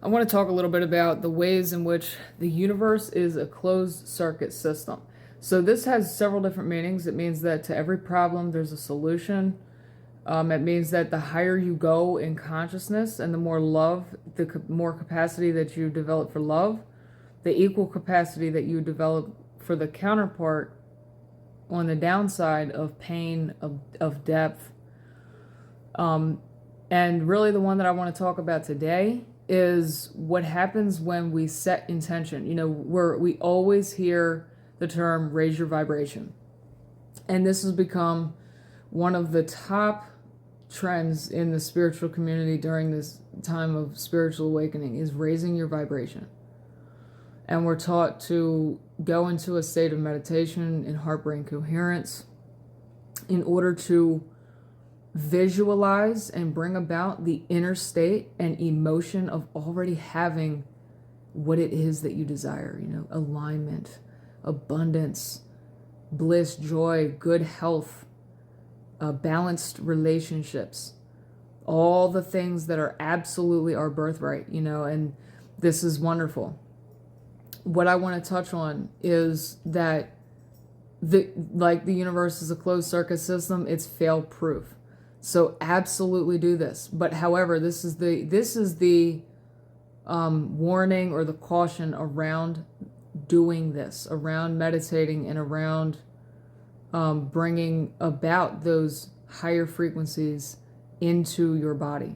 I want to talk a little bit about the ways in which the universe is a closed circuit system. So, this has several different meanings. It means that to every problem, there's a solution. It means that the higher you go in consciousness and the more love, the more capacity that you develop for love, the equal capacity that you develop for the counterpart on the downside of pain, of depth. And really, the one that I want to talk about today is what happens when we set intention. You know, we always hear the term raise your vibration. And this has become one of the top trends in the spiritual community during this time of spiritual awakening is raising your vibration. And we're taught to go into a state of meditation and heart-brain coherence in order to visualize and bring about the inner state and emotion of already having what it is that you desire, you know, alignment, abundance, bliss, joy, good health, balanced relationships, all the things that are absolutely our birthright, you know, and this is wonderful. What I want to touch on is that the universe is a closed circuit system, it's fail proof. So absolutely do this. But however, this is the warning or the caution around doing this, around meditating and around bringing about those higher frequencies into your body,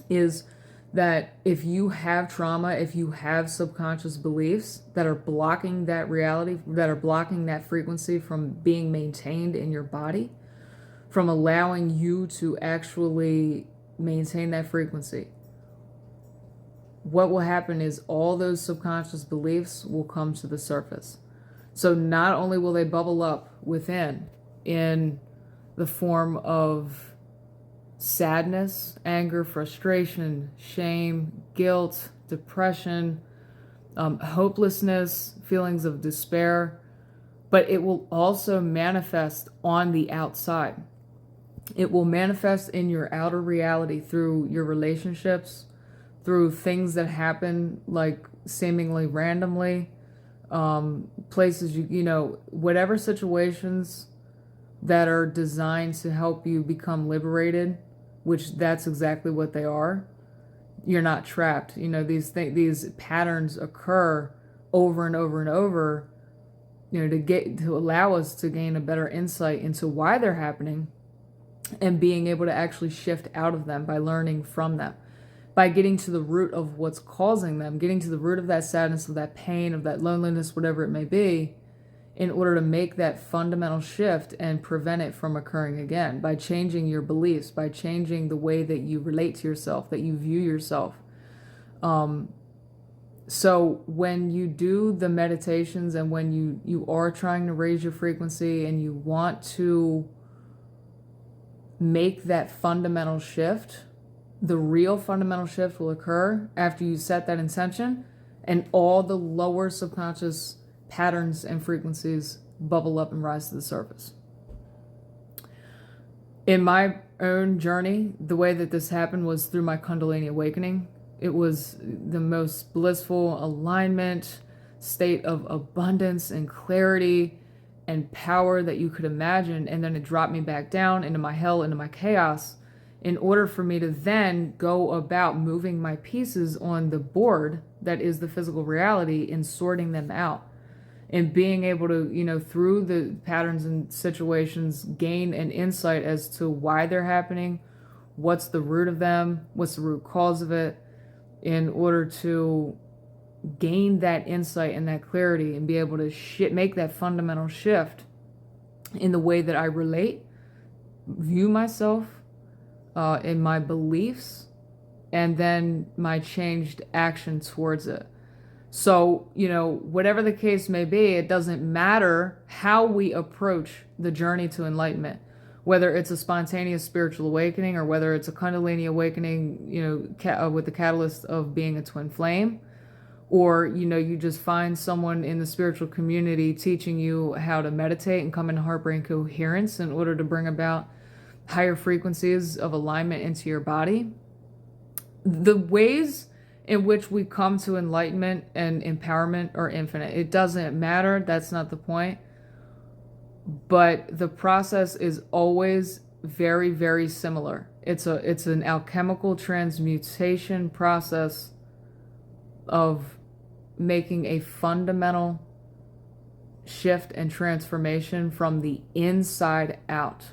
is that if you have trauma, if you have subconscious beliefs that are blocking that reality, that are blocking that frequency from being maintained in your body, from allowing you to actually maintain that frequency, what will happen is all those subconscious beliefs will come to the surface. So not only will they bubble up within in the form of sadness, anger, frustration, shame, guilt, depression, hopelessness, feelings of despair, but it will also manifest on the outside. It will manifest in your outer reality through your relationships, through things that happen like seemingly randomly, places you know, whatever situations that are designed to help you become liberated, which that's exactly what they are. You're not trapped. You know, these patterns occur over and over and over, you know, to allow us to gain a better insight into why they're happening and being able to actually shift out of them by learning from them, by getting to the root of what's causing them, getting to the root of that sadness, of that pain, of that loneliness, whatever it may be, in order to make that fundamental shift and prevent it from occurring again, by changing your beliefs, by changing the way that you relate to yourself, that you view yourself. So when you do the meditations and when you are trying to raise your frequency and you want to make that fundamental shift, the real fundamental shift will occur after you set that intention and all the lower subconscious patterns and frequencies bubble up and rise to the surface. In my own journey, the way that this happened was through my Kundalini awakening. It was the most blissful alignment, state of abundance and clarity and power that you could imagine. And then it dropped me back down into my hell, into my chaos, in order for me to then go about moving my pieces on the board that is the physical reality and sorting them out. And being able to, you know, through the patterns and situations, gain an insight as to why they're happening, what's the root of them, what's the root cause of it, in order to gain that insight and that clarity and be able to make that fundamental shift in the way that I relate, view myself, in my beliefs, and then my changed action towards it. So, you know, whatever the case may be, it doesn't matter how we approach the journey to enlightenment, whether it's a spontaneous spiritual awakening or whether it's a Kundalini awakening, you know, with the catalyst of being a twin flame, or, you know, you just find someone in the spiritual community teaching you how to meditate and come into heart-brain coherence in order to bring about higher frequencies of alignment into your body. The ways in which we come to enlightenment and empowerment are infinite. It doesn't matter. That's not the point. But the process is always very, very similar. It's an alchemical transmutation process of making a fundamental shift and transformation from the inside out.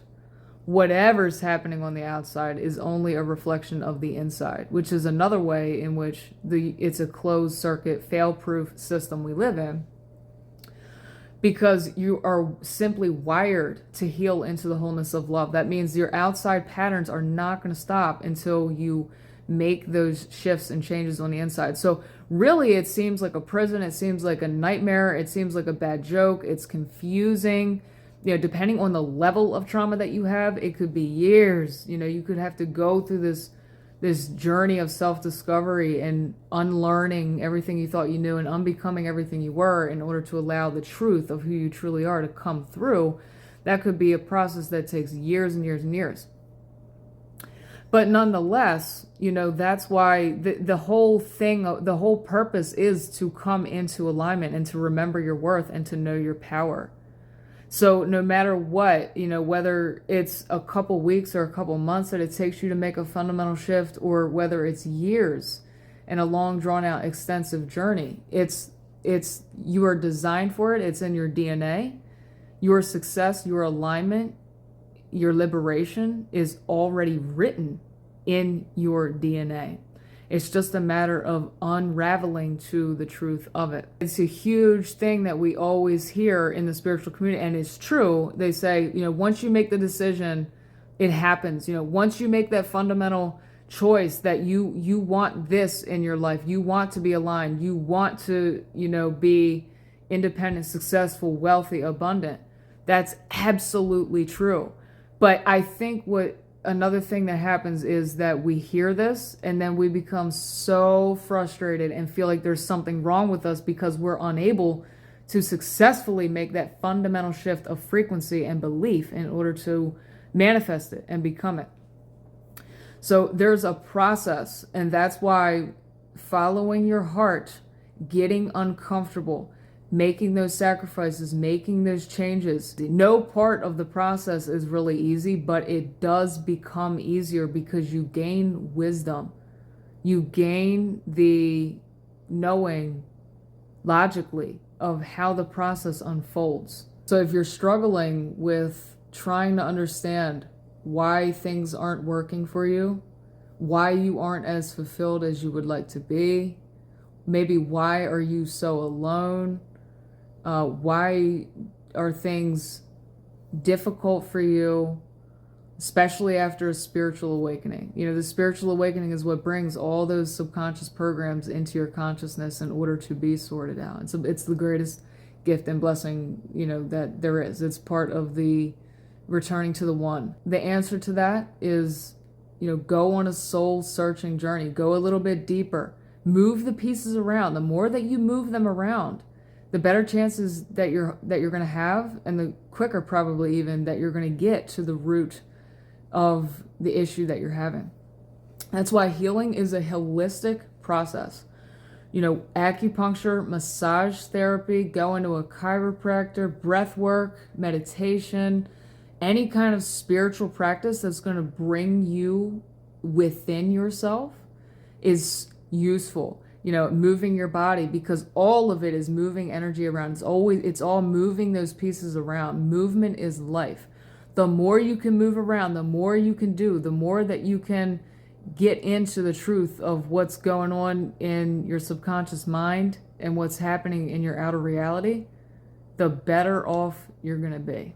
Whatever's happening on the outside is only a reflection of the inside, which is another way in which it's a closed circuit, fail-proof system we live in, because you are simply wired to heal into the wholeness of love. That means your outside patterns are not going to stop until you make those shifts and changes on the inside. So really, it seems like a prison. It seems like a nightmare. It seems like a bad joke. It's confusing. You know, depending on the level of trauma that you have, it could be years. You know, you could have to go through this journey of self-discovery and unlearning everything you thought you knew and unbecoming everything you were in order to allow the truth of who you truly are to come through. That could be a process that takes years and years and years. But nonetheless, you know, that's why the whole thing, the whole purpose is to come into alignment and to remember your worth and to know your power. So no matter what, you know, whether it's a couple weeks or a couple months that it takes you to make a fundamental shift, or whether it's years and a long drawn out extensive journey, you are designed for it. It's in your DNA. Your success, your alignment, your liberation is already written in your DNA. It's just a matter of unraveling to the truth of it. It's a huge thing that we always hear in the spiritual community, and it's true. They say, you know, once you make the decision, it happens. You know, once you make that fundamental choice that you want this in your life, you want to be aligned, you want to, you know, be independent, successful, wealthy, abundant. That's absolutely true. But I think another thing that happens is that we hear this and then we become so frustrated and feel like there's something wrong with us because we're unable to successfully make that fundamental shift of frequency and belief in order to manifest it and become it. So there's a process, and that's why following your heart, getting uncomfortable, making those sacrifices, making those changes. No part of the process is really easy, but it does become easier because you gain wisdom. You gain the knowing logically of how the process unfolds. So if you're struggling with trying to understand why things aren't working for you, why you aren't as fulfilled as you would like to be, maybe why are you so alone, why are things difficult for you, especially after a spiritual awakening? You know, the spiritual awakening is what brings all those subconscious programs into your consciousness in order to be sorted out. And so it's the greatest gift and blessing, you know, that there is. It's part of the returning to the one. The answer to that is, you know, go on a soul searching journey, go a little bit deeper, move the pieces around. The more that you move them around, the better chances that you're going to have, and the quicker probably even that you're going to get to the root of the issue that you're having. That's why healing is a holistic process. You know, acupuncture, massage therapy, going to a chiropractor, breath work, meditation, any kind of spiritual practice that's going to bring you within yourself is useful. You know, moving your body, because all of it is moving energy around. It's all moving those pieces around. Movement is life. The more you can move around, the more you can do, the more that you can get into the truth of what's going on in your subconscious mind and what's happening in your outer reality, the better off you're going to be.